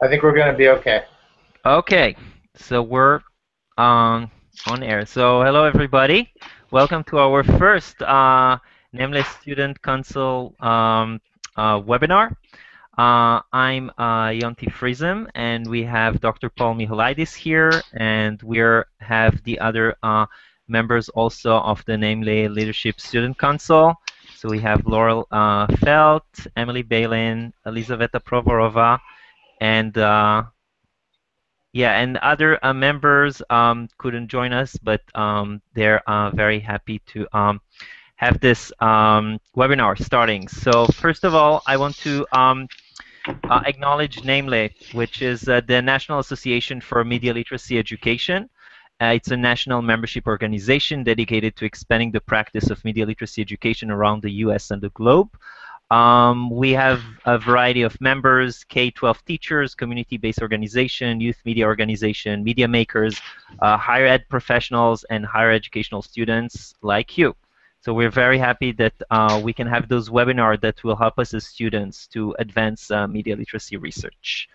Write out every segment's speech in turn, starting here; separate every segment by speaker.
Speaker 1: I think we're going to be okay.
Speaker 2: Okay, so we're on air. So hello everybody. Welcome to our first Nameless Student Council webinar. I'm Yonti Frism, and we have Dr. Paul Mihailidis here, and we have the other members also of the Namely Leadership Student Council. So we have Laurel Felt, Emily Balin, Elizaveta Provorova, and and other members couldn't join us, but they're very happy to have this webinar starting. So first of all, I want to acknowledge NAMELY, which is the National Association for Media Literacy Education. It's a national membership organization dedicated to expanding the practice of media literacy education around the US and the globe. We have a variety of members: K-12 teachers, community-based organization, youth media organization, media makers, higher ed professionals, and higher educational students like you. So we're very happy that we can have those webinars that will help us as students to advance media literacy research.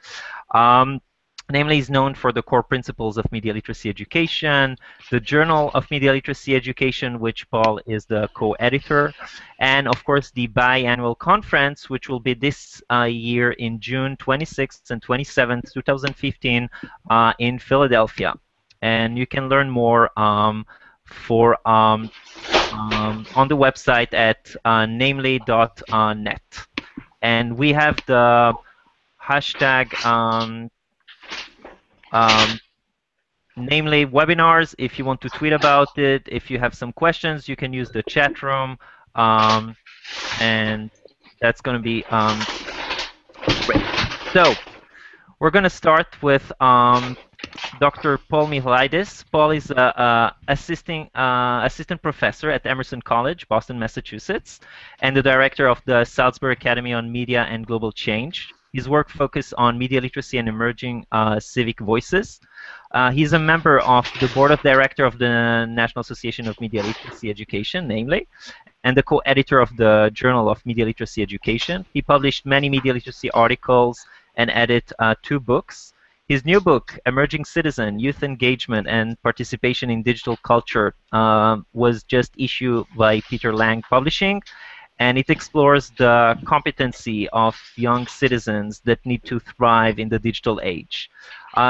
Speaker 2: Namely is known for the core principles of media literacy education, the Journal of Media Literacy Education, which Paul is the co-editor, and of course the biannual conference, which will be this year in June 26th and 27th, 2015 in Philadelphia. And you can learn more on the website at namely.net. And we have the hashtag namely webinars. If you want to tweet about it, if you have some questions, you can use the chat room, and that's going to be great. So we're going to start with Dr. Paul Mihailidis. Paul is an assistant professor at Emerson College, Boston, Massachusetts, and the director of the Salzburg Academy on Media and Global Change. His work focuses on media literacy and emerging civic voices. He's a member of the board of directors of the National Association of Media Literacy Education, namely, and the co-editor of the Journal of Media Literacy Education. He published many media literacy articles and edited 2 books. His new book, Emerging Citizen, Youth Engagement and Participation in Digital Culture, was just issued by Peter Lang Publishing, and it explores the competency of young citizens that need to thrive in the digital age.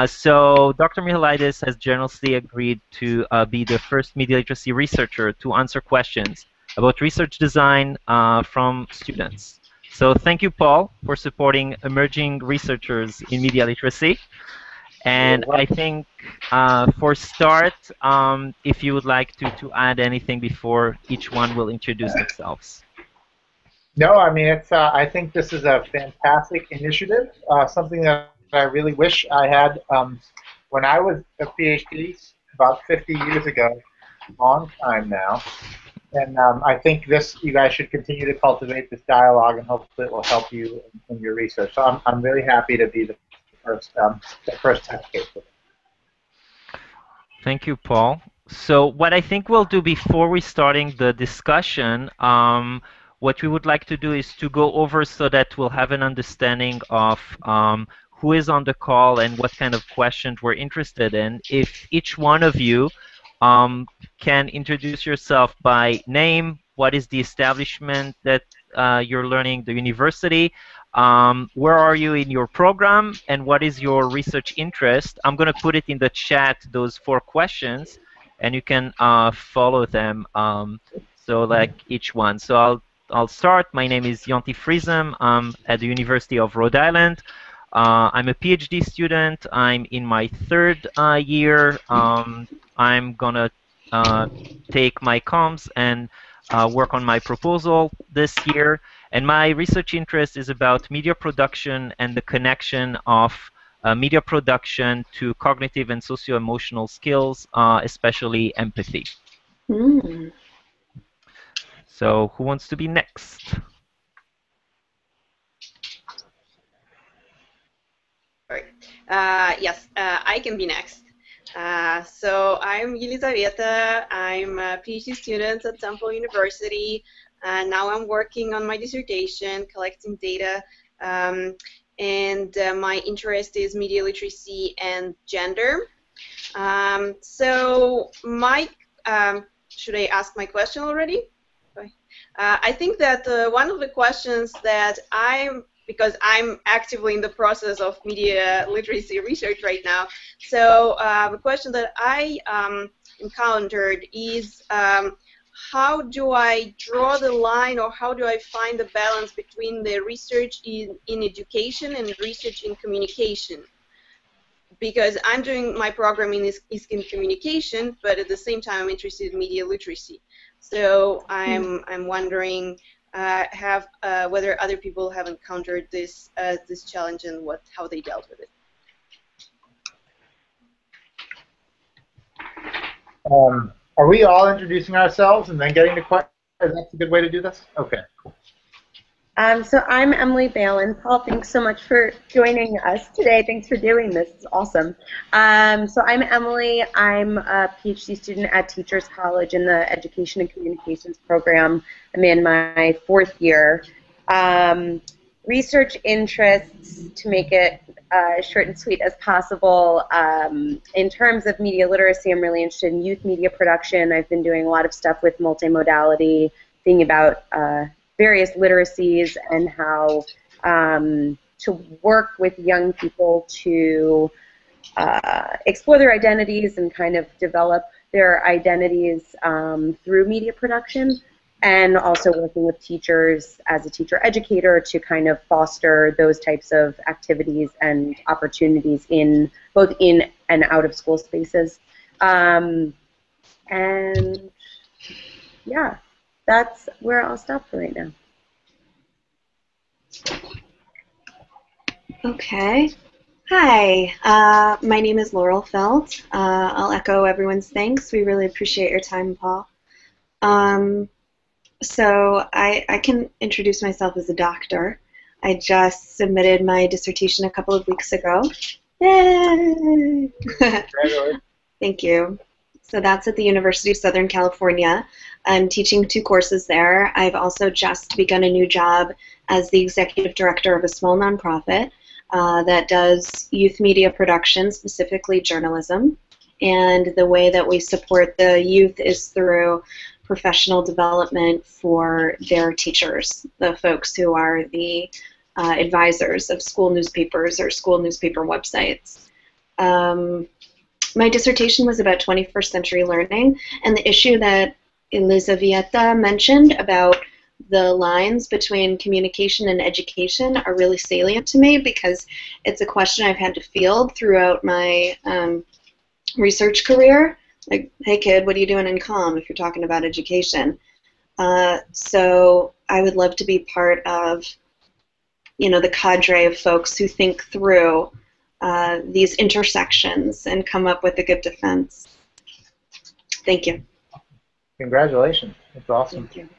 Speaker 2: So Dr. Mihailidis has generously agreed to be the first media literacy researcher to answer questions about research design from students. So thank you, Paul, for supporting emerging researchers in media literacy. And I think for start, if you would like to add anything before each one will introduce themselves.
Speaker 1: No, I mean, it's. I think this is a fantastic initiative, something that I really wish I had when I was a PhD about 50 years ago, long time now. And I think you guys should continue to cultivate this dialogue, and hopefully it will help you in your research. So I'm really happy to be the first advocate for it.
Speaker 2: Thank you, Paul. So what I think we'll do before we starting the discussion, what we would like to do is to go over so that we'll have an understanding of who is on the call and what kind of questions we're interested in. If each one of you can introduce yourself by name, what is the establishment that you're learning, the university, where are you in your program, and what is your research interest. I'm going to put it in the chat, those 4 questions, and you can follow them, so like each one. So I'll start. My name is Yonti Frism. I'm at the University of Rhode Island. I'm a PhD student. I'm in my 3rd year. I'm gonna take my comms and work on my proposal this year. And my research interest is about media production and the connection of media production to cognitive and socio-emotional skills, especially empathy.
Speaker 3: Mm.
Speaker 2: So who wants to be next?
Speaker 3: Yes, I can be next. So I'm Elizaveta. I'm a PhD student at Temple University. Now I'm working on my dissertation, collecting data and my interest is media literacy and gender. So should I ask my question already? I think that one of the questions that because I'm actively in the process of media literacy research right now, so the question that I encountered is how do I draw the line, or how do I find the balance between the research in education and research in communication? Because I'm doing my program is in communication, but at the same time I'm interested in media literacy. So I'm wondering whether other people have encountered this challenge and how they dealt with it.
Speaker 1: Are we all introducing ourselves and then getting to questions? That's a good way to do this? Okay, cool.
Speaker 4: So I'm Emily Balin. Paul, thanks so much for joining us today. Thanks for doing this. It's awesome. So I'm Emily. I'm a PhD student at Teachers College in the Education and Communications program. I'm in my 4th year. Research interests, to make it short and sweet as possible. In terms of media literacy, I'm really interested in youth media production. I've been doing a lot of stuff with multimodality, thinking about various literacies and how to work with young people to explore their identities and kind of develop their identities through media production, and also working with teachers as a teacher educator to kind of foster those types of activities and opportunities in both in and out of school spaces. And yeah, that's where I'll stop for right now.
Speaker 5: Okay. Hi, my name is Laurel Felt. I'll echo everyone's thanks. We really appreciate your time, Paul. So I can introduce myself as a doctor. I just submitted my dissertation a couple of weeks ago. Yay! Thank you. So that's at the University of Southern California. I'm teaching 2 courses there. I've also just begun a new job as the executive director of a small nonprofit that does youth media production, specifically journalism. And the way that we support the youth is through professional development for their teachers, the folks who are the advisors of school newspapers or school newspaper websites. My dissertation was about 21st century learning, and the issue that Elizaveta mentioned about the lines between communication and education are really salient to me, because it's a question I've had to field throughout my research career. Like, hey kid, what are you doing in comm if you're talking about education? So I would love to be part of, the cadre of folks who think through these intersections and come up with a good defense. Thank you.
Speaker 1: Congratulations. That's awesome.
Speaker 5: Thank you.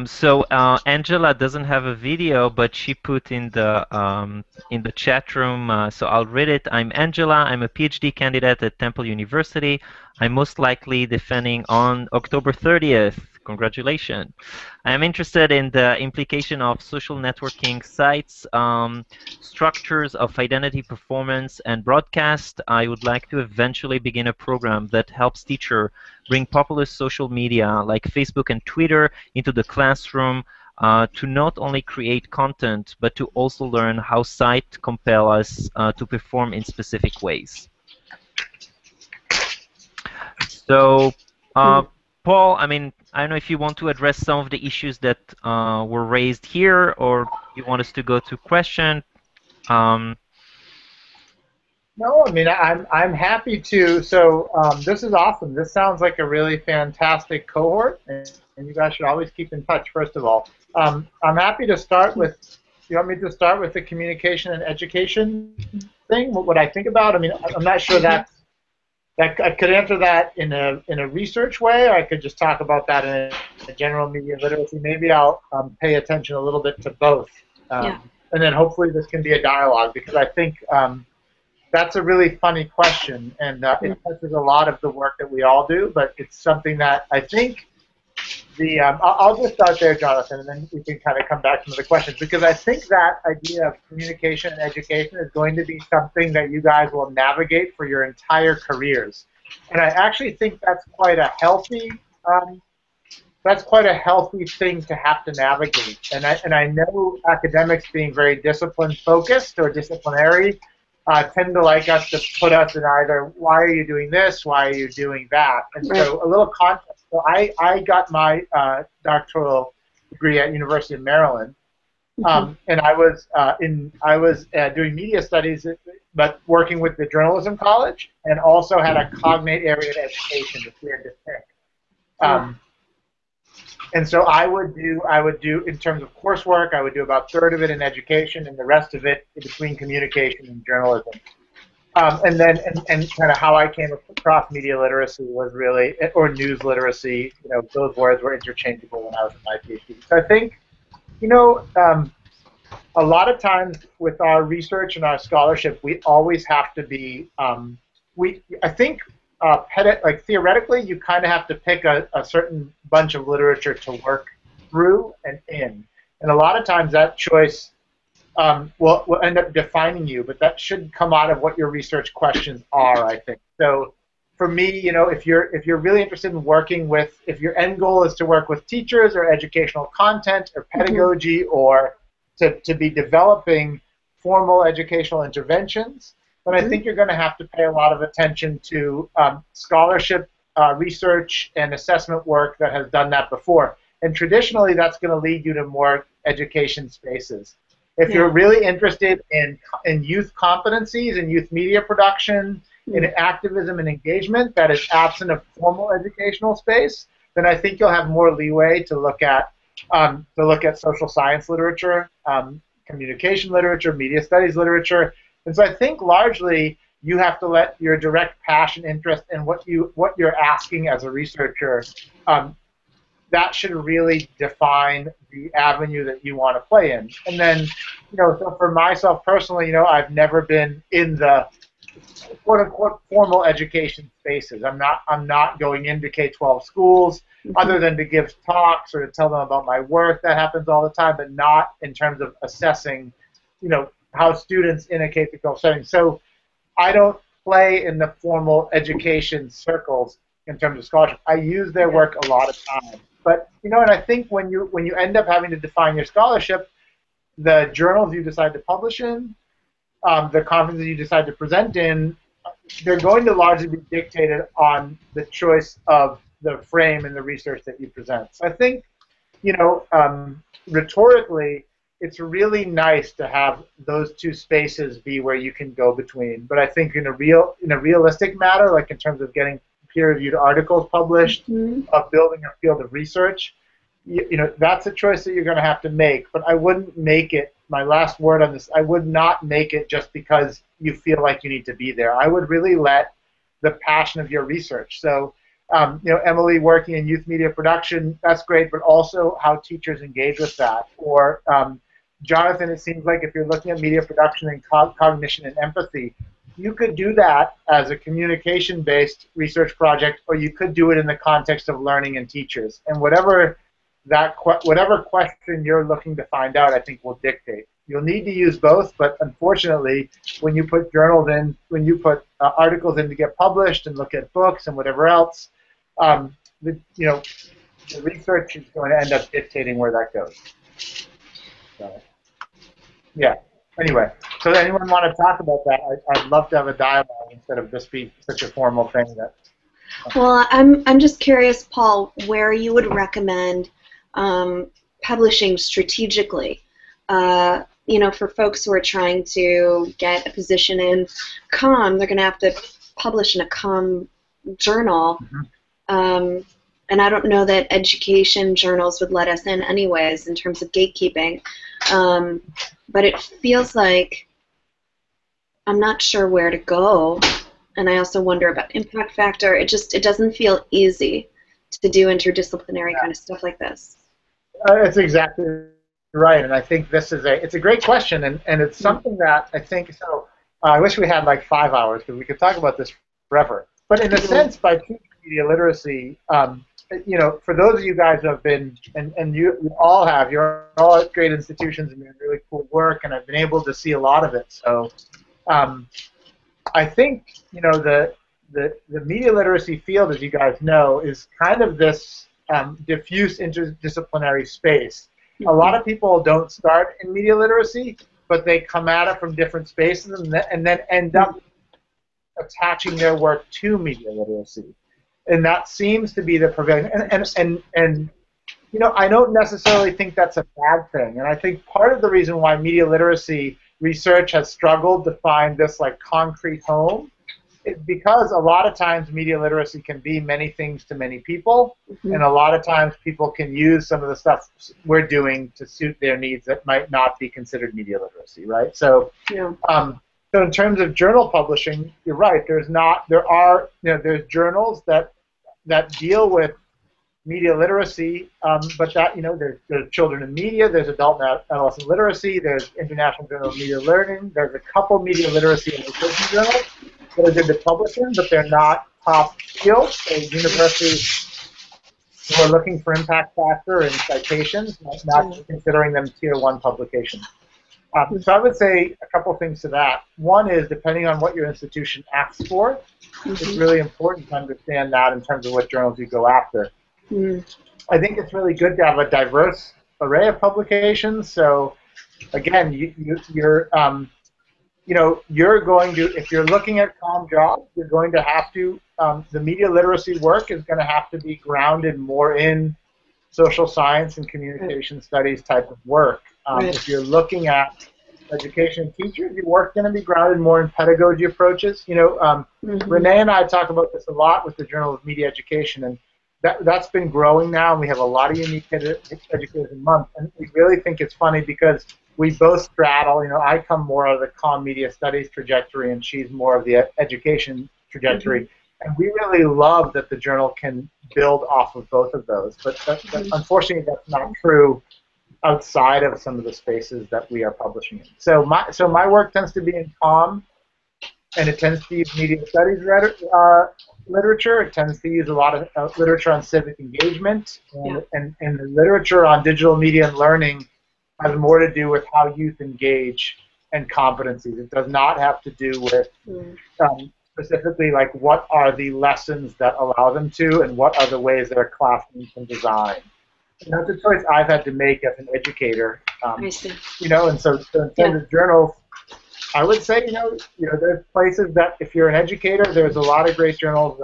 Speaker 2: So Angela doesn't have a video, but she put in the chat room. So I'll read it. I'm Angela. I'm a PhD candidate at Temple University. I'm most likely defending on October 30th. Congratulations. I'm interested in the implication of social networking sites, structures of identity performance and broadcast. I would like to eventually begin a program that helps teachers bring popular social media like Facebook and Twitter into the classroom to not only create content, but to also learn how sites compel us to perform in specific ways. So, Paul, I don't know if you want to address some of the issues that were raised here, or you want us to go to question.
Speaker 1: No, I'm happy to. So this is awesome. This sounds like a really fantastic cohort, and you guys should always keep in touch, first of all. I'm happy to start with, you want me to start with the communication and education thing, what I think about? I'm not sure that I could answer that in a research way, or I could just talk about that in a general media literacy. Maybe I'll pay attention a little bit to both. And then hopefully this can be a dialogue, because I think that's a really funny question, and it touches a lot of the work that we all do, but it's something that I think I'll just start there, Jonathan, and then we can kind of come back to the questions, because I think that idea of communication and education is going to be something that you guys will navigate for your entire careers. And I actually think that's quite a healthy thing to have to navigate. And I know academics being very discipline focused or disciplinary tend to like us to put us in either why are you doing this, why are you doing that, and so a little context. So I got my doctoral degree at University of Maryland, and I was doing media studies, but working with the Journalism College, and also had a cognate area in education, which we had to pick. And so I would do in terms of coursework, I would do about a third of it in education, and the rest of it between communication and journalism. And kind of how I came across media literacy was really, or news literacy, those words were interchangeable when I was in my PhD. So I think, a lot of times with our research and our scholarship, we always have to be, theoretically, you kind of have to pick a certain bunch of literature to work through and in. And a lot of times that choice will end up defining you, but that should come out of what your research questions are, I think. So for me, if you're really interested in working with, if your end goal is to work with teachers or educational content or pedagogy or to be developing formal educational interventions, but I think you're going to have to pay a lot of attention to scholarship, research, and assessment work that has done that before. And traditionally, that's going to lead you to more education spaces. If you're really interested in youth competencies and youth media production, in activism and engagement that is absent of formal educational space, then I think you'll have more leeway to look at social science literature, communication literature, media studies literature. And so I think largely you have to let your direct passion, interest, and what you're asking as a researcher, that should really define the avenue that you want to play in. And then, so for myself personally, I've never been in the quote-unquote formal education spaces. I'm not going into K-12 schools other than to give talks or to tell them about my work. That happens all the time, but not in terms of assessing, how students in a K-12 setting. So I don't play in the formal education circles in terms of scholarship. I use their work a lot of times. But, and I think when you end up having to define your scholarship, the journals you decide to publish in, the conferences you decide to present in, they're going to largely be dictated on the choice of the frame and the research that you present. So I think, rhetorically, it's really nice to have those two spaces be where you can go between. But I think in a realistic matter, like in terms of getting peer-reviewed articles published, of building a field of research, that's a choice that you're going to have to make. But I wouldn't make it, my last word on this, I would not make it just because you feel like you need to be there. I would really let the passion of your research. So, Emily working in youth media production, that's great, but also how teachers engage with that. Or Jonathan, it seems like if you're looking at media production and cognition and empathy, you could do that as a communication-based research project, or you could do it in the context of learning and teachers. And whatever question you're looking to find out, I think will dictate. You'll need to use both, but unfortunately, when you put journals in, when you put articles in to get published and look at books and whatever else, the research is going to end up dictating where that goes. So, yeah. Anyway, so anyone want to talk about that? I'd love to have a dialogue instead of just be such a formal thing.
Speaker 5: Well, I'm just curious, Paul, where you would recommend publishing strategically. For folks who are trying to get a position in comm, they're going to have to publish in a comm journal. And I don't know that education journals would let us in anyways in terms of gatekeeping. But it feels like I'm not sure where to go. And I also wonder about impact factor. It doesn't feel easy to do interdisciplinary kind of stuff like this.
Speaker 1: That's exactly right. And I think it's a great question. And it's something that I think, I wish we had like 5 hours because we could talk about this forever. But in a sense, by teaching media literacy, you know, for those of you guys who have been, and you all have, you're all at great institutions and doing really cool work, and I've been able to see a lot of it. So I think, you know, the media literacy field, as you guys know, is kind of this diffuse interdisciplinary space. A lot of people don't start in media literacy, but they come at it from different spaces and then end up attaching their work to media literacy. And that seems to be the prevailing. And you know, I don't necessarily think that's a bad thing. And I think part of the reason why media literacy research has struggled to find this like concrete home is because a lot of times media literacy can be many things to many people, and a lot of times people can use some of the stuff we're doing to suit their needs that might not be considered media literacy, right? So, so in terms of journal publishing, you're right. There's journals that deal with media literacy, but that, you know, there's children in media, there's adult and adolescent literacy, there's International Journal of Media Learning, there's a couple media literacy and education journals that are good to publish in, but they're not top field. So universities who are looking for impact factor and citations, not considering them tier 1 publications. So I would say a couple things to that. One is, depending on what your institution asks for, it's really important to understand that in terms of what journals you go after. I think it's really good to have a diverse array of publications. So again, you're going to, if you're looking at comm jobs, you're going to have to, the media literacy work is going to have to be grounded more in social science and communication studies type of work. If you're looking at education teachers, your work's going to be grounded more in pedagogy approaches. You know, Renee and I talk about this a lot with the Journal of Media Education, and that's been growing now, and we have a lot of unique educators a month. And we really think it's funny because we both straddle. You know, I come more out of the comm media studies trajectory, and she's more of the education trajectory. And we really love that the journal can build off of both of those. But unfortunately, that's not true outside of some of the spaces that we are publishing in. So my work tends to be in comm, and it tends to use media studies literature. It tends to use a lot of literature on civic engagement, and the literature on digital media and learning has more to do with how youth engage and competencies. It does not have to do with specifically like what are the lessons that allow them to, and what are the ways that a classroom can design. And that's a choice I've had to make as an educator. You know, and so in terms of journals, I would say, you know, there's places that if you're an educator, there's a lot of great journals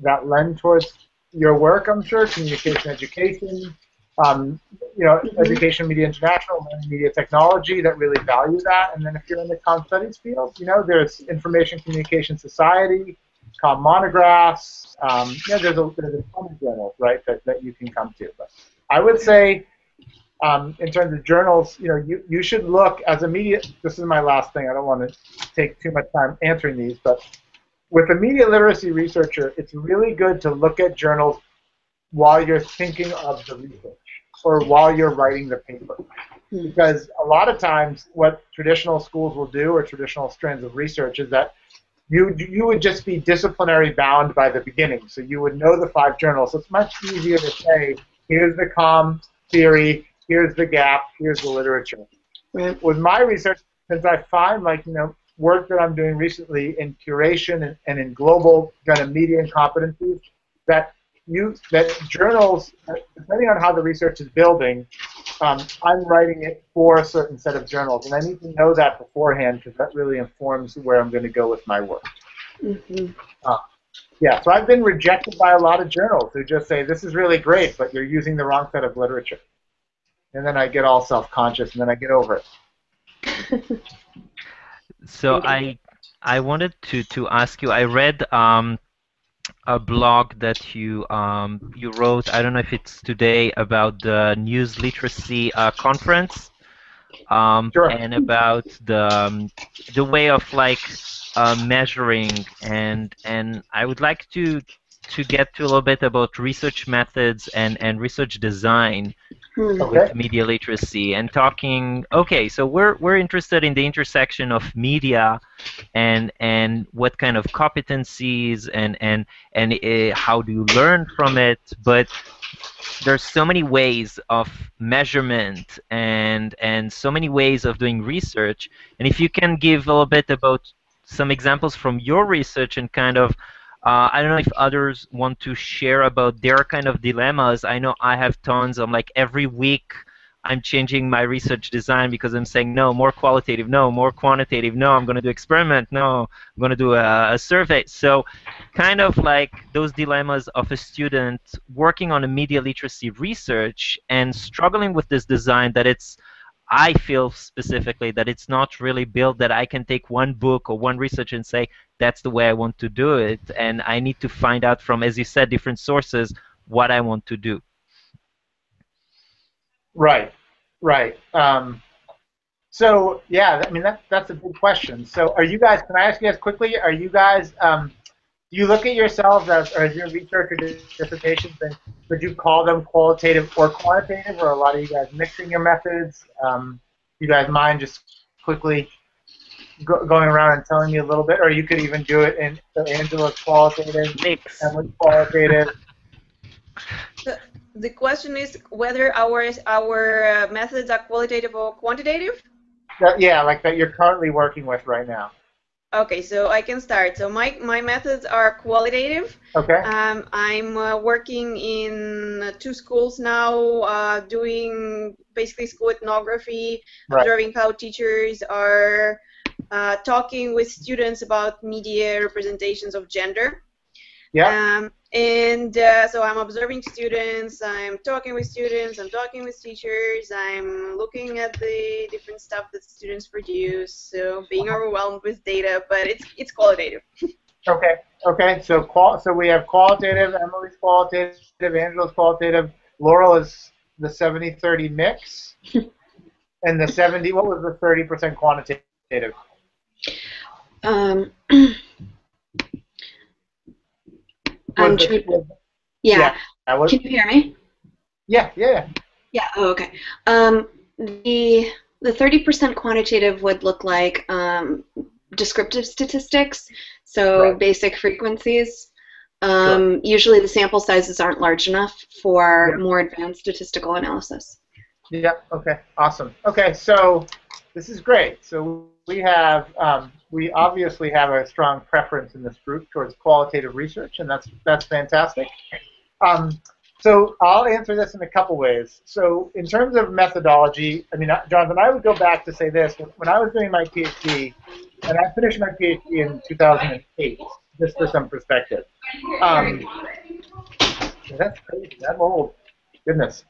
Speaker 1: that lend towards your work. I'm sure communication, education, you know, Education Media International, Learning Media Technology that really value that. And then if you're in the comm studies field, you know, there's Information Communication Society, comm monographs. You know, there's a ton of journals, right, that you can come to. But I would say, in terms of journals, you know, you should look as a media. This is my last thing. I don't want to take too much time answering these, but with a media literacy researcher, it's really good to look at journals while you're thinking of the research or while you're writing the paper, because a lot of times what traditional schools will do, or traditional strands of research, is that you would just be disciplinary bound by the beginning. So you would know the 5 journals. So it's much easier to say, here's the comm theory, here's the gap, here's the literature. With my research, since I find, like, you know, work that I'm doing recently in curation and in global kind of media and competencies, that journals, depending on how the research is building, I'm writing it for a certain set of journals, and I need to know that beforehand because that really informs where I'm going to go with my work. Yeah, so I've been rejected by a lot of journals who just say, this is really great, but you're using the wrong set of literature. And then I get all self-conscious, and then I get over it.
Speaker 2: So I wanted to ask you, I read a blog that you wrote, I don't know if it's today, about the news literacy conference,
Speaker 1: Sure.
Speaker 2: and about the way of like measuring, and I would like to to get to a little bit about research methods and research design
Speaker 1: Okay.
Speaker 2: with media literacy, and talking. Okay, so we're interested in the intersection of media and what kind of competencies and how do you learn from it, but there's so many ways of measurement and so many ways of doing research. And if you can give a little bit about some examples from your research and kind of I don't know if others want to share about their kind of dilemmas. I know I have tons. I'm like every week I'm changing my research design because I'm saying no, more qualitative, no, more quantitative, no, I'm going to do experiment, no, I'm going to do a survey. So kind of like those dilemmas of a student working on a media literacy research and struggling with this design that I feel specifically that it's not really built that I can take one book or one research and say that's the way I want to do it, and I need to find out from, as you said, different sources what I want to do.
Speaker 1: Right, right. So yeah, I mean that's a good question. So are you guys? Can I ask you guys quickly? Are you guys? Do you look at yourselves as your research or dissertations, and would you call them qualitative or quantitative, or a lot of you guys mixing your methods? You guys mind just quickly going around and telling me a little bit, or you could even do it in so Angela's qualitative,
Speaker 2: Mix.
Speaker 1: Emily's qualitative.
Speaker 3: The question is whether our methods are qualitative or quantitative?
Speaker 1: Yeah, like that you're currently working with right now.
Speaker 3: Okay, so I can start. So my methods are qualitative.
Speaker 1: Okay.
Speaker 3: I'm working in 2 schools now, doing basically school ethnography,
Speaker 1: Right.
Speaker 3: observing how teachers are talking with students about media representations of gender.
Speaker 1: Yeah.
Speaker 3: So I'm observing students, I'm talking with students, I'm talking with teachers, I'm looking at the different stuff that students produce, so being overwhelmed with data, but it's qualitative.
Speaker 1: Okay. Okay. So we have qualitative, Emily's qualitative, Angela's qualitative, Laurel is the 70-30 mix, and the 70. What was the 30% quantitative?
Speaker 5: Yeah. Can you hear me?
Speaker 1: Yeah.
Speaker 5: Yeah. Oh, okay. The 30% quantitative would look like descriptive statistics, so
Speaker 1: Right.
Speaker 5: basic frequencies.
Speaker 1: Sure.
Speaker 5: Usually the sample sizes aren't large enough for more advanced statistical analysis.
Speaker 1: Yeah. Okay. Awesome. Okay. So this is great. So we obviously have a strong preference in this group towards qualitative research, and that's fantastic. So I'll answer this in a couple ways. So in terms of methodology, I mean, Jonathan, I would go back to say this. When I was doing my PhD, and I finished my PhD in 2008, just for some perspective. That's crazy. I'm old. Goodness.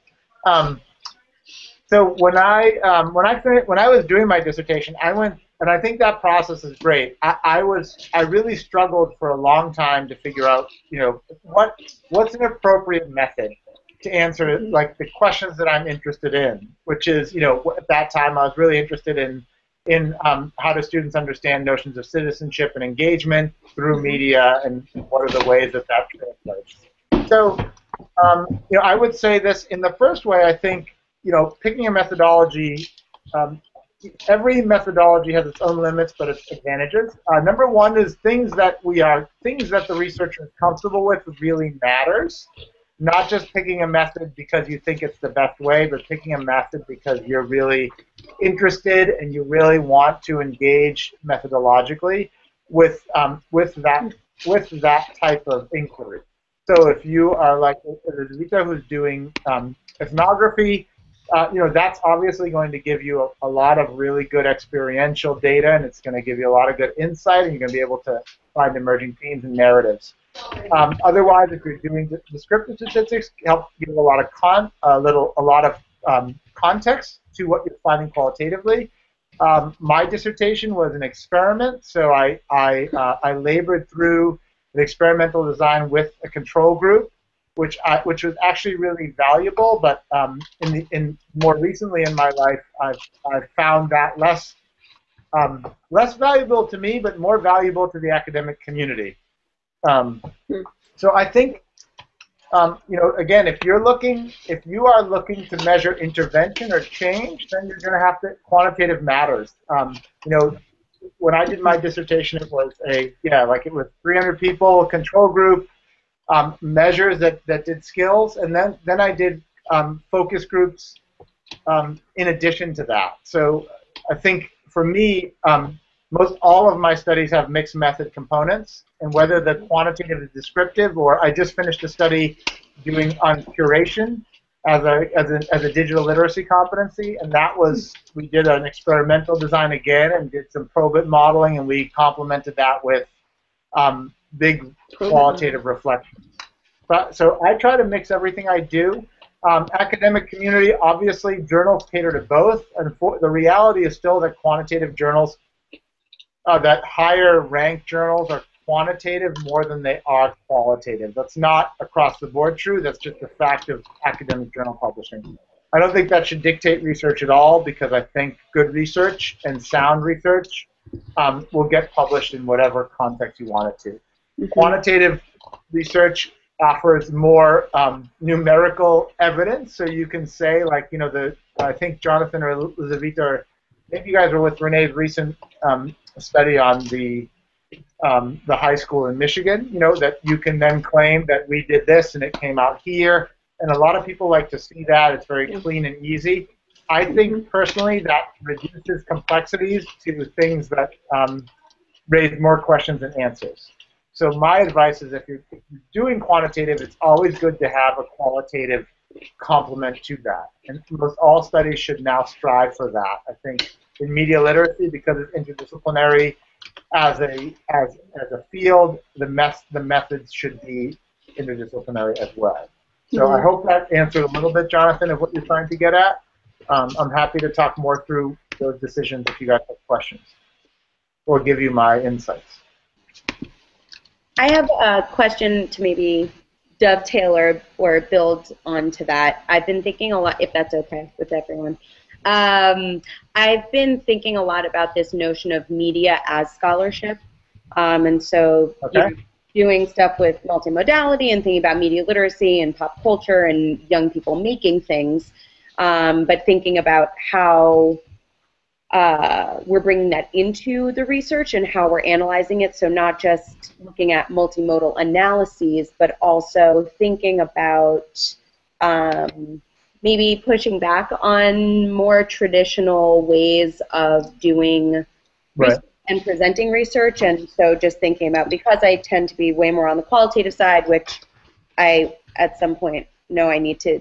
Speaker 1: So when I was doing my dissertation, I went, and I think that process is great. I really struggled for a long time to figure out, what's an appropriate method to answer like the questions that I'm interested in, which is, at that time I was really interested in how do students understand notions of citizenship and engagement through media, and what are the ways that translates. So, I would say this in the first way. I think, picking a methodology, every methodology has its own limits, but its advantages. Number one is things that the researcher is comfortable with really matters. Not just picking a method because you think it's the best way, but picking a method because you're really interested and you really want to engage methodologically with that type of inquiry. So if you are like Rita, who's doing ethnography, that's obviously going to give you a lot of really good experiential data, and it's going to give you a lot of good insight, and you're going to be able to find emerging themes and narratives. Otherwise, if you're doing descriptive statistics, help give a lot of context to what you're finding qualitatively. My dissertation was an experiment, so I labored through an experimental design with a control group, which was actually really valuable. But in more recently in my life, I've found that less valuable to me, but more valuable to the academic community. So I think, again, if you are looking to measure intervention or change, then you're going to have to, quantitative matters. When I did my dissertation, it was it was 300 people, control group, measures that did skills, and then I did focus groups in addition to that. So I think for me, most all of my studies have mixed method components, and whether the quantitative is descriptive, or I just finished a study doing on curation as a digital literacy competency, and we did an experimental design again and did some probit modeling, and we complemented that with big qualitative reflections. So I try to mix everything I do. Academic community, obviously, journals cater to both, and the reality is still that quantitative journals, that higher ranked journals are quantitative more than they are qualitative. That's not across the board true. That's just a fact of academic journal publishing. I don't think that should dictate research at all, because I think good research and sound research will get published in whatever context you want it to. Mm-hmm. Quantitative research offers more numerical evidence, so you can say, like, I think Jonathan or Elizaveta, or maybe you guys were with Renee's recent study on the high school in Michigan, that you can then claim that we did this and it came out here, and a lot of people like to see that. It's very clean and easy. I think personally that reduces complexities to things that raise more questions than answers. So my advice is, if you're doing quantitative, it's always good to have a qualitative complement to that. And most all studies should now strive for that. I think in media literacy, because it's interdisciplinary as a field, the methods should be interdisciplinary as well. So I hope that answered a little bit, Jonathan, of what you're trying to get at. I'm happy to talk more through those decisions if you guys have questions, or give you my insights.
Speaker 4: I have a question to maybe dovetail or build onto that. I've been thinking a lot, if that's okay with everyone. I've been thinking a lot about this notion of media as scholarship. And so doing stuff with multimodality and thinking about media literacy and pop culture and young people making things, but thinking about how we're bringing that into the research and how we're analyzing it. So not just looking at multimodal analyses, but also thinking about maybe pushing back on more traditional ways of doing research and presenting research. And so just thinking about, because I tend to be way more on the qualitative side, which I at some point know I need to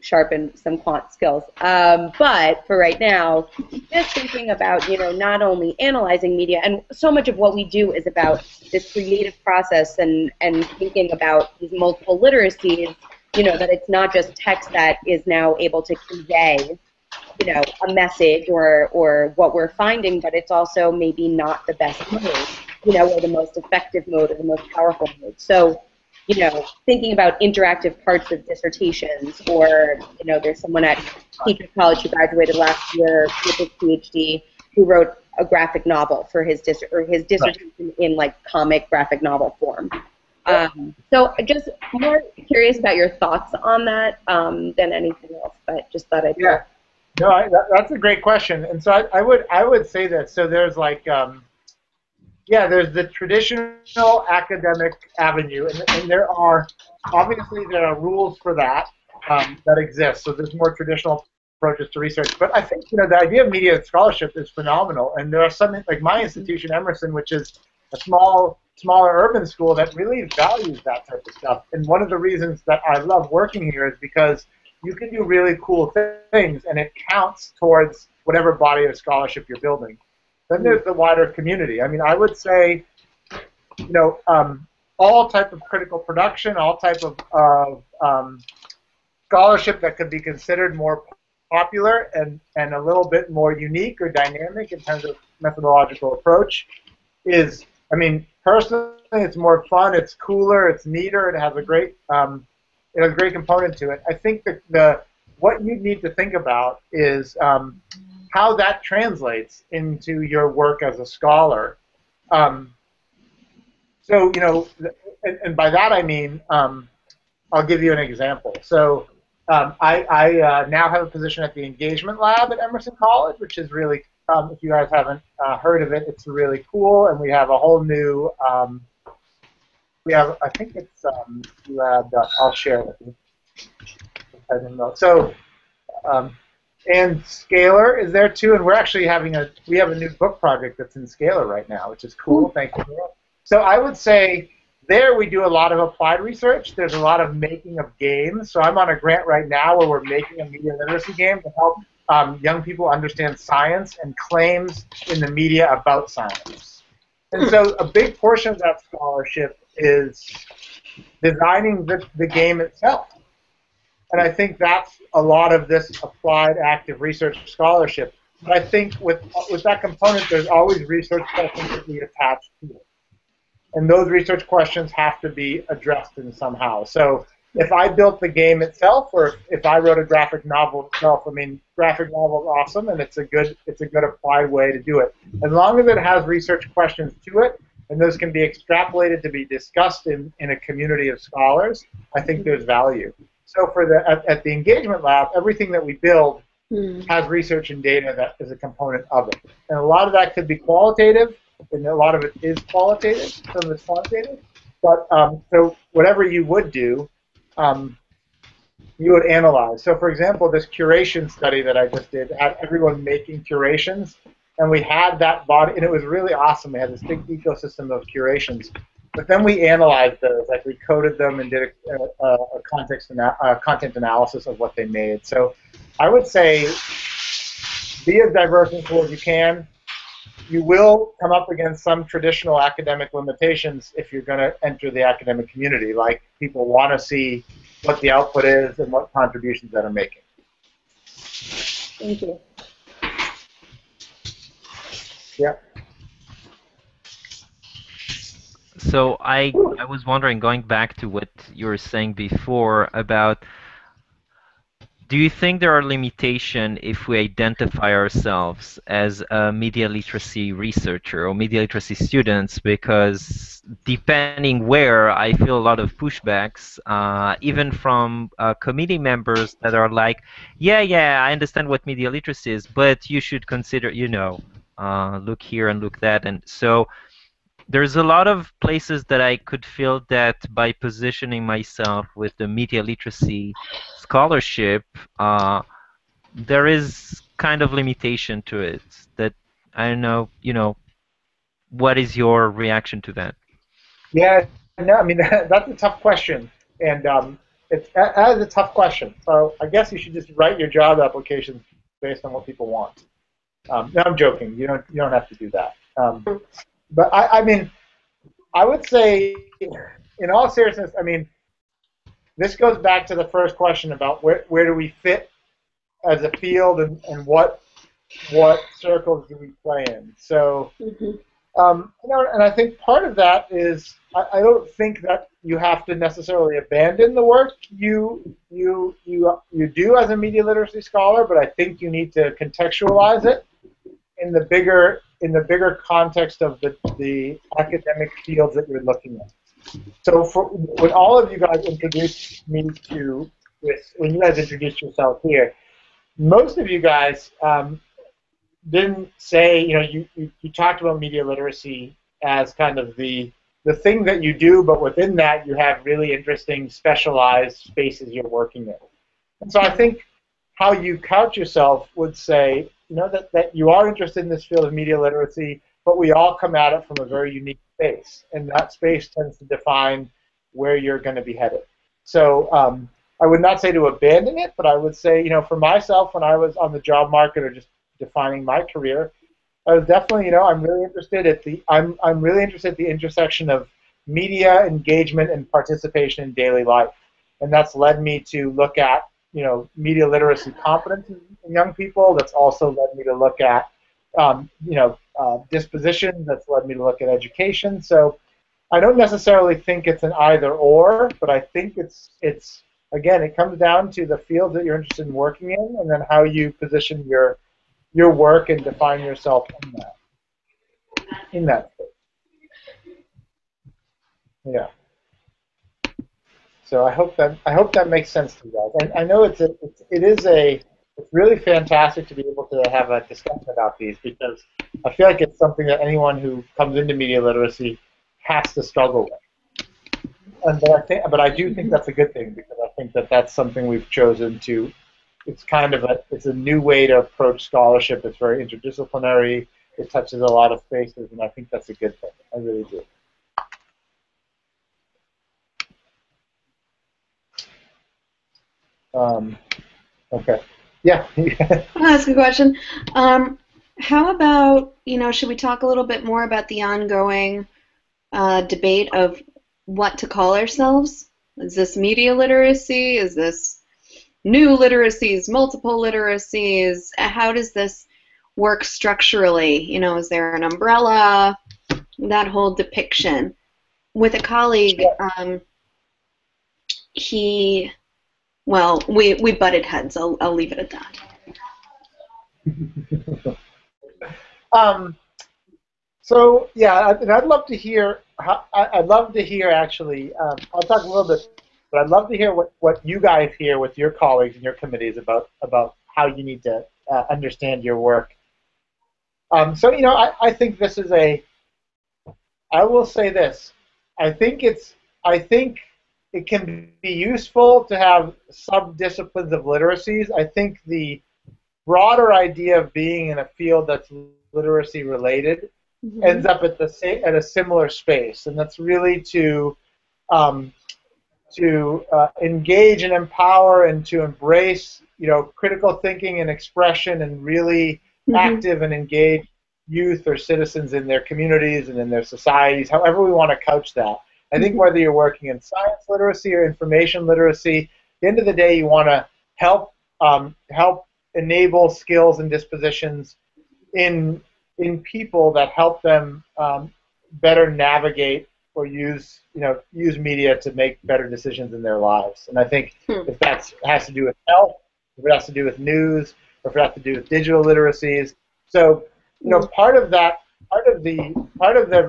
Speaker 4: sharpen some quant skills. But for right now, just thinking about, not only analyzing media, and so much of what we do is about this creative process and thinking about these multiple literacies, that it's not just text that is now able to convey, a message or what we're finding, but it's also maybe not the best mode, or the most effective mode or the most powerful mode. So, thinking about interactive parts of dissertations, or, there's someone at Emerson College who graduated last year with his PhD who wrote a graphic novel for his dissertation in like comic graphic novel form. So just more curious about your thoughts on that than anything else, but just thought I'd
Speaker 1: No, that's a great question. And so I would say that, so there's like, there's the traditional academic avenue, and there are rules for that that exist. So there's more traditional approaches to research. But I think, the idea of media scholarship is phenomenal. And there are some, like my institution, Emerson, which is a smaller urban school that really values that type of stuff. And one of the reasons that I love working here is because you can do really cool things, and it counts towards whatever body of scholarship you're building. Then there's the wider community. I mean, I would say, all type of critical production, all type of scholarship that could be considered more popular and a little bit more unique or dynamic in terms of methodological approach is, I mean, personally, it's more fun, it's cooler, it's neater, it has a great component to it. I think that what you need to think about is how that translates into your work as a scholar. So, and by that I mean, I'll give you an example. So I now have a position at the engagement lab at Emerson College, which is really, if you guys haven't heard of it, it's really cool. And we have a whole new, I think it's lab. I'll share it with you. I don't know. So, and Scalar is there too, and we're actually we have a new book project that's in Scalar right now, which is cool. Thank you. So I would say there we do a lot of applied research. There's a lot of making of games. So I'm on a grant right now where we're making a media literacy game to help young people understand science and claims in the media about science. And so a big portion of that scholarship is designing the game itself. And I think that's a lot of this applied active research scholarship. But I think with that component, there's always research questions that we attach to it. And those research questions have to be addressed in somehow. So if I built the game itself, or if I wrote a graphic novel itself, I mean, graphic novel is awesome, and it's a good applied way to do it. As long as it has research questions to it, and those can be extrapolated to be discussed in a community of scholars, I think there's value. So for at the engagement lab, everything that we build has research and data that is a component of it. And a lot of that could be qualitative, and a lot of it is qualitative, some of it's quantitative. But so whatever you would do, you would analyze. So for example, this curation study that I just did had everyone making curations, and we had that body, and it was really awesome. We had this big ecosystem of curations. But then we analyzed those, like we coded them and did a content analysis of what they made. So I would say be as diverse and cool as you can. You will come up against some traditional academic limitations if you're going to enter the academic community, like people want to see what the output is and what contributions that are making.
Speaker 4: Thank you.
Speaker 1: Yeah.
Speaker 2: So I was wondering, going back to what you were saying before about, do you think there are limitations if we identify ourselves as a media literacy researcher or media literacy students? Because depending where, I feel a lot of pushbacks, even from committee members that are like, yeah, I understand what media literacy is, but you should consider, look here and look that. And so there's a lot of places that I could feel that by positioning myself with the media literacy scholarship, there is kind of limitation to it. That I don't know, what is your reaction to that?
Speaker 1: Yeah, no, I mean, that's a tough question. And that is a tough question. So I guess you should just write your job applications based on what people want. No, I'm joking. You don't have to do that. But I mean, I would say, in all seriousness, I mean, this goes back to the first question about where do we fit as a field and what circles do we play in. So, and I think part of that is I don't think that you have to necessarily abandon the work you do as a media literacy scholar, but I think you need to contextualize it in the bigger context of the academic fields that you're looking at. So when all of you guys introduced me to this, when you guys introduced yourself here, most of you guys didn't say, you talked about media literacy as kind of the thing that you do, but within that you have really interesting specialized spaces you're working in. And so I think how you couch yourself would say, that you are interested in this field of media literacy, but we all come at it from a very unique space, and that space tends to define where you're going to be headed. So I would not say to abandon it, but I would say, for myself, when I was on the job market or just defining my career, I was definitely, I'm really interested at the intersection of media engagement and participation in daily life, and that's led me to look at media literacy competencies in young people. That's also led me to look at, disposition. That's led me to look at education. So I don't necessarily think it's an either or, but I think it's again, it comes down to the field that you're interested in working in, and then how you position your work and define yourself in that space. Yeah. So I hope that makes sense to you guys. And I know it's really fantastic to be able to have a discussion about these because I feel like it's something that anyone who comes into media literacy has to struggle with. And but I do think that's a good thing because I think that that's something we've chosen to. It's a new way to approach scholarship. It's very interdisciplinary. It touches a lot of spaces, and I think that's a good thing. I really do. Okay. Yeah.
Speaker 5: I'll ask a question. How about, should we talk a little bit more about the ongoing debate of what to call ourselves? Is this media literacy? Is this new literacies, multiple literacies? How does this work structurally? Is there an umbrella? That whole depiction. With a colleague, we butted heads. I'll leave it at that.
Speaker 1: So yeah, and I'd love to hear. I'd love to hear actually. I'll talk a little bit, but I'd love to hear what you guys hear with your colleagues and your committees about how you need to understand your work. So I think this is a. I will say this. I think it can be useful to have sub-disciplines of literacies. I think the broader idea of being in a field that's literacy related ends up at a similar space, and that's really to engage and empower and to embrace critical thinking and expression and really active and engaged youth or citizens in their communities and in their societies, however we want to couch that. I think whether you're working in science literacy or information literacy, at the end of the day, you want to help enable skills and dispositions in people that help them better navigate or use media to make better decisions in their lives. And I think if that has to do with health, if it has to do with news, or if it has to do with digital literacies, so part of the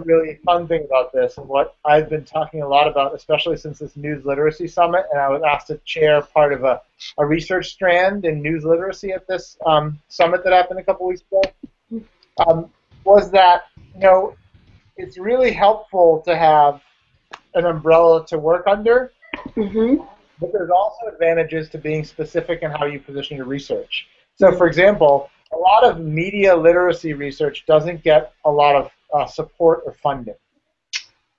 Speaker 1: really fun thing about this and what I've been talking a lot about, especially since this News Literacy Summit, and I was asked to chair part of a research strand in news literacy at this summit that happened a couple weeks ago, was that it's really helpful to have an umbrella to work under, but there's also advantages to being specific in how you position your research. So, for example, a lot of media literacy research doesn't get a lot of support or funding.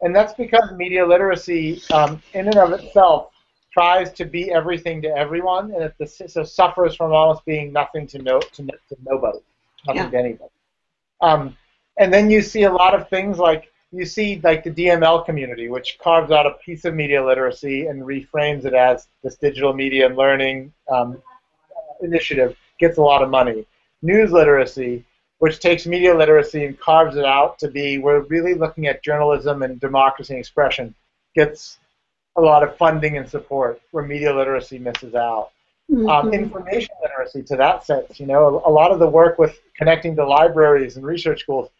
Speaker 1: And that's because media literacy, in and of itself, tries to be everything to everyone, and so suffers from almost being nothing to nobody, nothing to anybody. And then you see a lot of things like the DML community, which carves out a piece of media literacy and reframes it as this digital media and learning initiative, gets a lot of money. News literacy, which takes media literacy and carves it out to be, we're really looking at journalism and democracy and expression, gets a lot of funding and support, where media literacy misses out. Information literacy, to that sense, a lot of the work with connecting to libraries and research schools,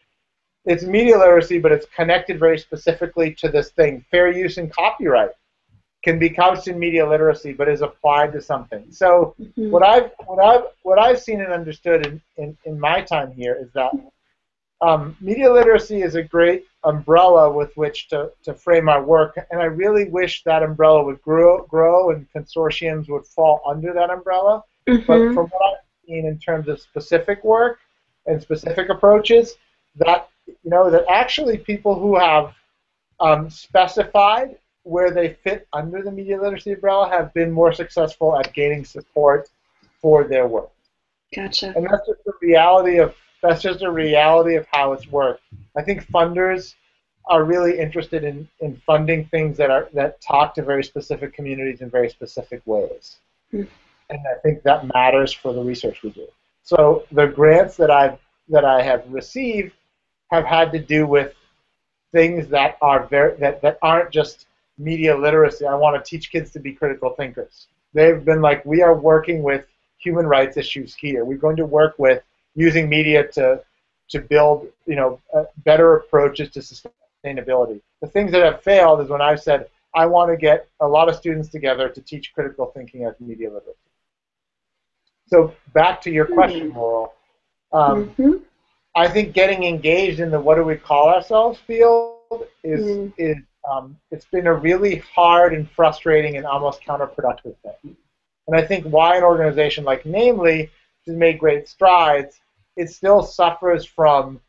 Speaker 1: it's media literacy, but it's connected very specifically to this thing. Fair use and copyright can be couched in media literacy, but is applied to something. So what I've seen and understood in my time here is that media literacy is a great umbrella with which to frame our work, and I really wish that umbrella would grow and consortiums would fall under that umbrella. But from what I've seen in terms of specific work and specific approaches, that actually people who have specified where they fit under the media literacy umbrella have been more successful at gaining support for their work.
Speaker 5: Gotcha.
Speaker 1: And that's just a reality of how it's worked. I think funders are really interested in funding things that talk to very specific communities in very specific ways. And I think that matters for the research we do. So the grants that I have received have had to do with things that aren't just media literacy. I want to teach kids to be critical thinkers. They've been like, we are working with human rights issues here. We're going to work with using media to build better approaches to sustainability sustainability. The things that have failed is when I've said, I want to get a lot of students together to teach critical thinking as media literacy. So back to your question, Laurel. I think getting engaged in the what do we call ourselves field is it's been a really hard and frustrating and almost counterproductive thing. And I think why an organization like Namely has made great strides, it still suffers from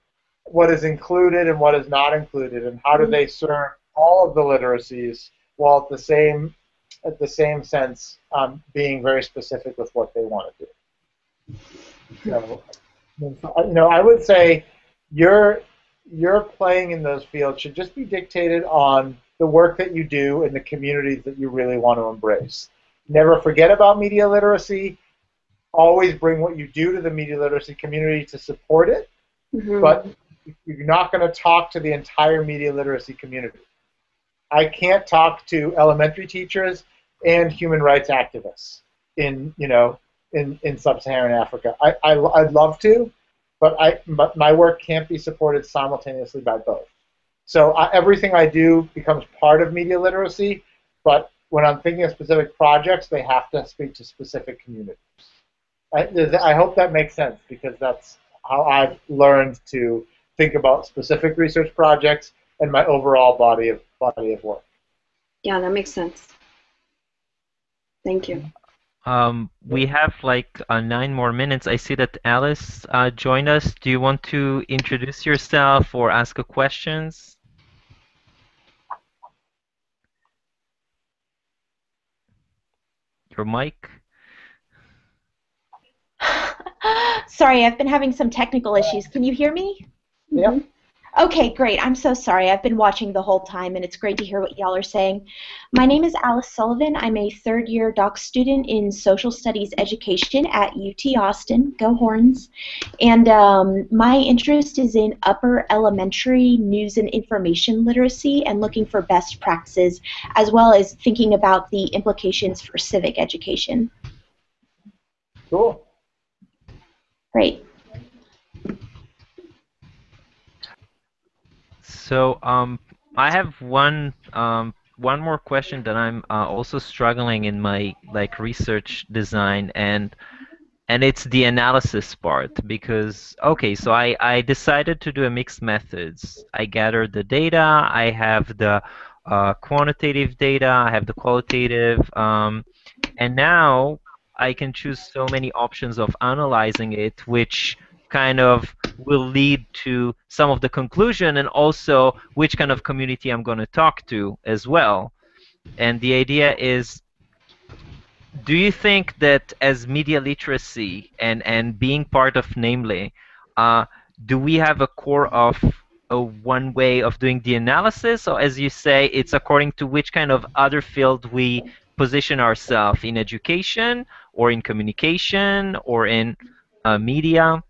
Speaker 1: what is included and what is not included, and how do they serve all of the literacies while at the same sense being very specific with what they want to do. So, I would say your playing in those fields should just be dictated on the work that you do in the communities that you really want to embrace. Never forget about media literacy. Always bring what you do to the media literacy community to support it, but you're not going to talk to the entire media literacy community. I can't talk to elementary teachers and human rights activists in sub-Saharan Africa. I'd love to, but my work can't be supported simultaneously by both. So everything I do becomes part of media literacy, but when I'm thinking of specific projects, they have to speak to specific communities. I hope that makes sense, because that's how I've learned to think about specific research projects and my overall body of work.
Speaker 5: Yeah, that makes sense. Thank you.
Speaker 2: We have like 9 more minutes. I see that Alice joined us. Do you want to introduce yourself or ask a questions? Your mic.
Speaker 6: Sorry, I've been having some technical issues. Can you hear me?
Speaker 1: Yeah.
Speaker 6: Okay, great. I'm so sorry. I've been watching the whole time, and it's great to hear what y'all are saying. My name is Alice Sullivan. I'm a third-year doc student in social studies education at UT Austin. Go Horns. And my interest is in upper elementary news and information literacy and looking for best practices, as well as thinking about the implications for civic education.
Speaker 1: Cool.
Speaker 6: Great.
Speaker 2: So I have one more question that I'm also struggling in my research design, and it's the analysis part, because okay, so I decided to do a mixed methods. I gathered the data. I have the quantitative data. I have the qualitative, and now I can choose so many options of analyzing it, which kind of will lead to some of the conclusion, and also which kind of community I'm going to talk to as well. And the idea is, do you think that as media literacy and being part of Namely, do we have a core of one way of doing the analysis, or as you say, it's according to which kind of other field we position ourselves in, education or in communication or in media?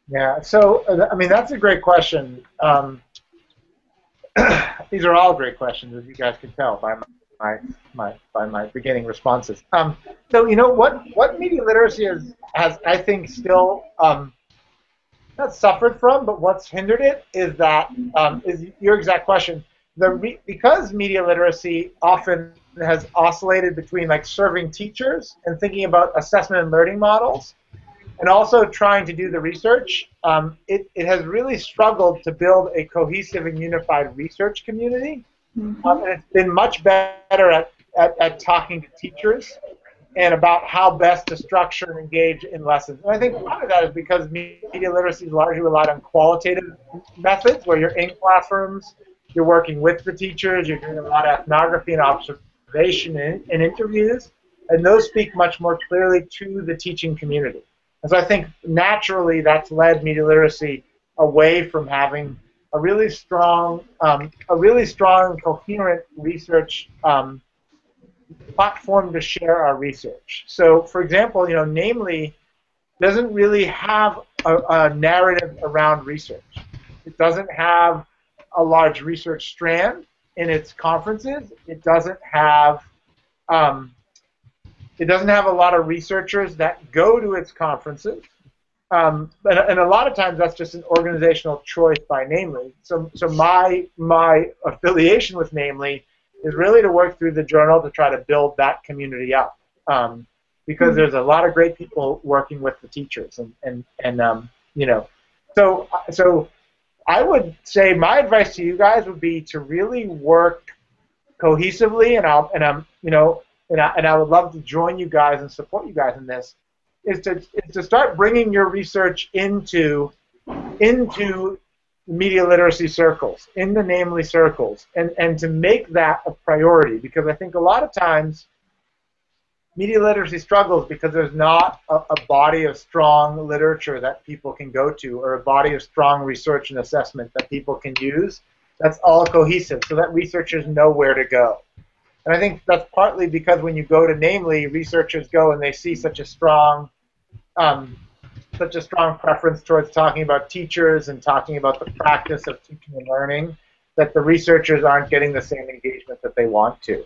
Speaker 1: Yeah, so I mean, that's a great question. These are all great questions, as you guys can tell by my beginning responses. So what media literacy has I think still not suffered from, but what's hindered it is that is your exact question. Because media literacy often has oscillated between serving teachers and thinking about assessment and learning models, and also trying to do the research, it has really struggled to build a cohesive and unified research community. And it's been much better at talking to teachers and about how best to structure and engage in lessons. And I think part of that is because media literacy is largely relied on qualitative methods, where you're in classrooms, you're working with the teachers, you're doing a lot of ethnography and observation and interviews, and those speak much more clearly to the teaching community. And so I think naturally that's led media literacy away from having a really strong, coherent research platform to share our research. So, for example, Namely doesn't really have a narrative around research. It doesn't have a large research strand in its conferences. It doesn't have a lot of researchers that go to its conferences. and a lot of times that's just an organizational choice by Namely. So my affiliation with Namely is really to work through the journal to try to build that community up, because there's a lot of great people working with the teachers, and you know, so I would say my advice to you guys would be to really work cohesively, and I would love to join you guys and support you guys in this, is to start bringing your research into media literacy circles, in the Namely circles, and to make that a priority, because I think a lot of times media literacy struggles because there's not a body of strong literature that people can go to, or a body of strong research and assessment that people can use that's all cohesive, so that researchers know where to go. And I think that's partly because when you go to Namely, researchers go and they see such a strong preference towards talking about teachers and talking about the practice of teaching and learning, that the researchers aren't getting the same engagement that they want to.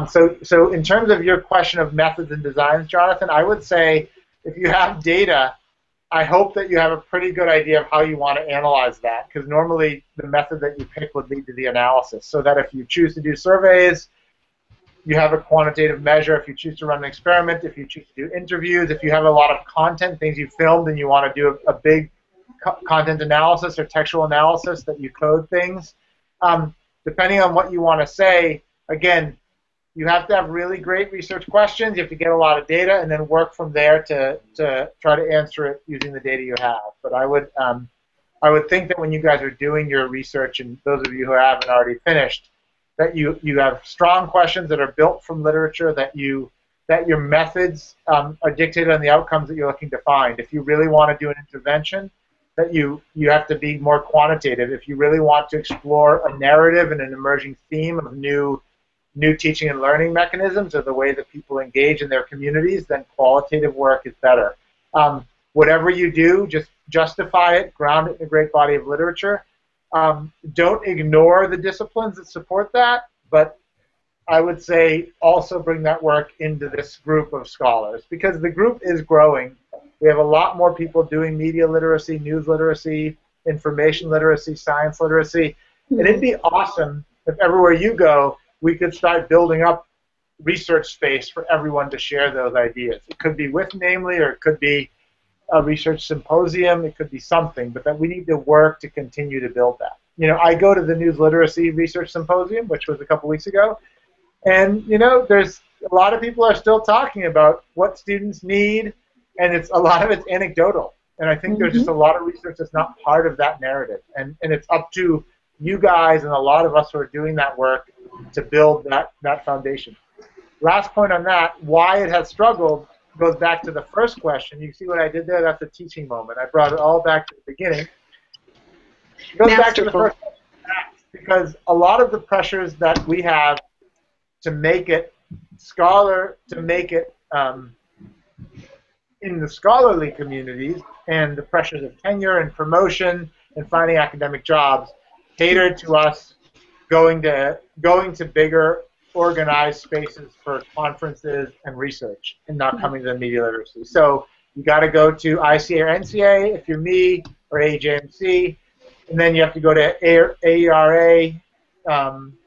Speaker 1: So in terms of your question of methods and designs, Jonathan, I would say if you have data, I hope that you have a pretty good idea of how you want to analyze that, because normally the method that you pick would lead to the analysis, so that if you choose to do surveys, you have a quantitative measure. If you choose to run an experiment, if you choose to do interviews, if you have a lot of content, things you filmed, and you want to do a big content analysis or textual analysis, that you code things. Depending on what you want to say, again, you have to have really great research questions. You have to get a lot of data, and then work from there to try to answer it using the data you have. But I would think that when you guys are doing your research, and those of you who haven't already finished, that you have strong questions that are built from literature, that your methods are dictated on the outcomes that you're looking to find. If you really want to do an intervention, that you have to be more quantitative. If you really want to explore a narrative and an emerging theme of new teaching and learning mechanisms, or the way that people engage in their communities, then qualitative work is better. Whatever you do, just justify it, ground it in a great body of literature. Don't ignore the disciplines that support that, but I would say also bring that work into this group of scholars, because the group is growing. We have a lot more people doing media literacy, news literacy, information literacy, science literacy, and it'd be awesome if everywhere you go, we could start building up research space for everyone to share those ideas. It could be with Namely, or it could be a research symposium, it could be something, but that we need to work to continue to build that. You know, I go to the News Literacy Research Symposium, which was a couple weeks ago, and you know, there's a lot of people are still talking about what students need, and a lot of it's anecdotal. And I think there's just a lot of research that's not part of that narrative, and it's up to you guys and a lot of us who are doing that work to build that foundation. Last point on that, why it has struggled, goes back to the first question. You see what I did there? That's a teaching moment. I brought it all back to the beginning. It goes back to the first question, because a lot of the pressures that we have to make it in the scholarly communities, and the pressures of tenure and promotion and finding academic jobs, cater to us going to bigger organized spaces for conferences and research, and not coming to the media literacy. So you got to go to ICA or NCA if you're me, or AJMC, and then you have to go to AERA,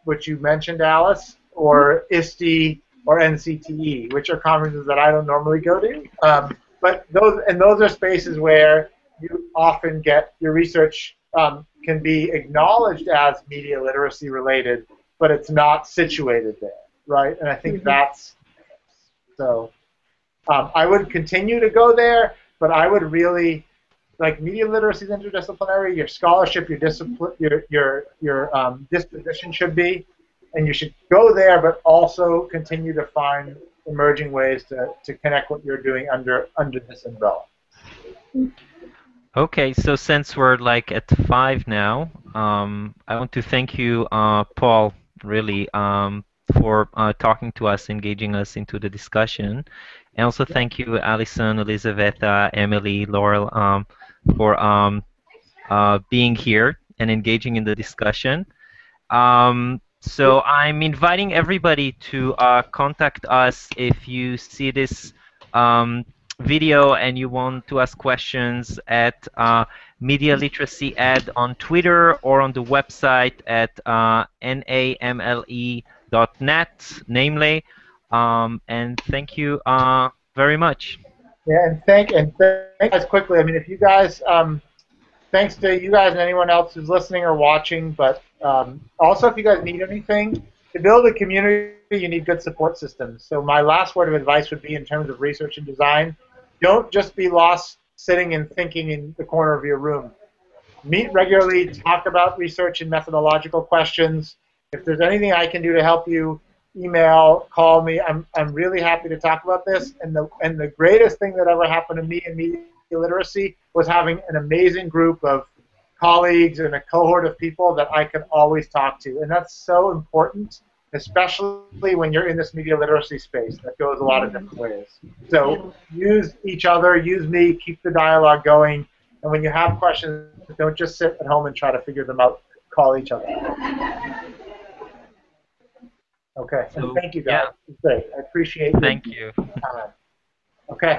Speaker 1: which you mentioned, Alice, or ISTE or NCTE, which are conferences that I don't normally go to. But those are spaces where you often get your research can be acknowledged as media literacy related, but it's not situated there, right? And I think that's so. I would continue to go there, but I would really, like, media literacy is interdisciplinary. Your scholarship, your discipline, your disposition should be, and you should go there, but also continue to find emerging ways to connect what you're doing under this umbrella.
Speaker 2: Okay, so since we're like at 5 now, I want to thank you, Paul, really, for talking to us, engaging us into the discussion. And also thank you, Alison, Elizabeth, Emily, Laurel, for being here and engaging in the discussion. So I'm inviting everybody to contact us if you see this video and you want to ask questions at Media Literacy Ed on Twitter or on the website at namle.net, namely. And thank you very much.
Speaker 1: Yeah, and thank guys quickly. I mean, if you guys, thanks to you guys and anyone else who's listening or watching, but also if you guys need anything, to build a community, you need good support systems. So my last word of advice would be in terms of research and design, don't just be lost sitting and thinking in the corner of your room. Meet regularly, talk about research and methodological questions. If there's anything I can do to help you, email, call me. I'm really happy to talk about this. And the greatest thing that ever happened to me in media literacy was having an amazing group of colleagues and a cohort of people that I can always talk to. And that's so important, especially when you're in this media literacy space that goes a lot of different ways. So use each other, use me, keep the dialogue going. And when you have questions, don't just sit at home and try to figure them out. Call each other. Okay.
Speaker 2: So,
Speaker 1: and thank you, guys.
Speaker 2: yeah.
Speaker 1: Great. I appreciate it.
Speaker 2: Thank you.
Speaker 1: Okay.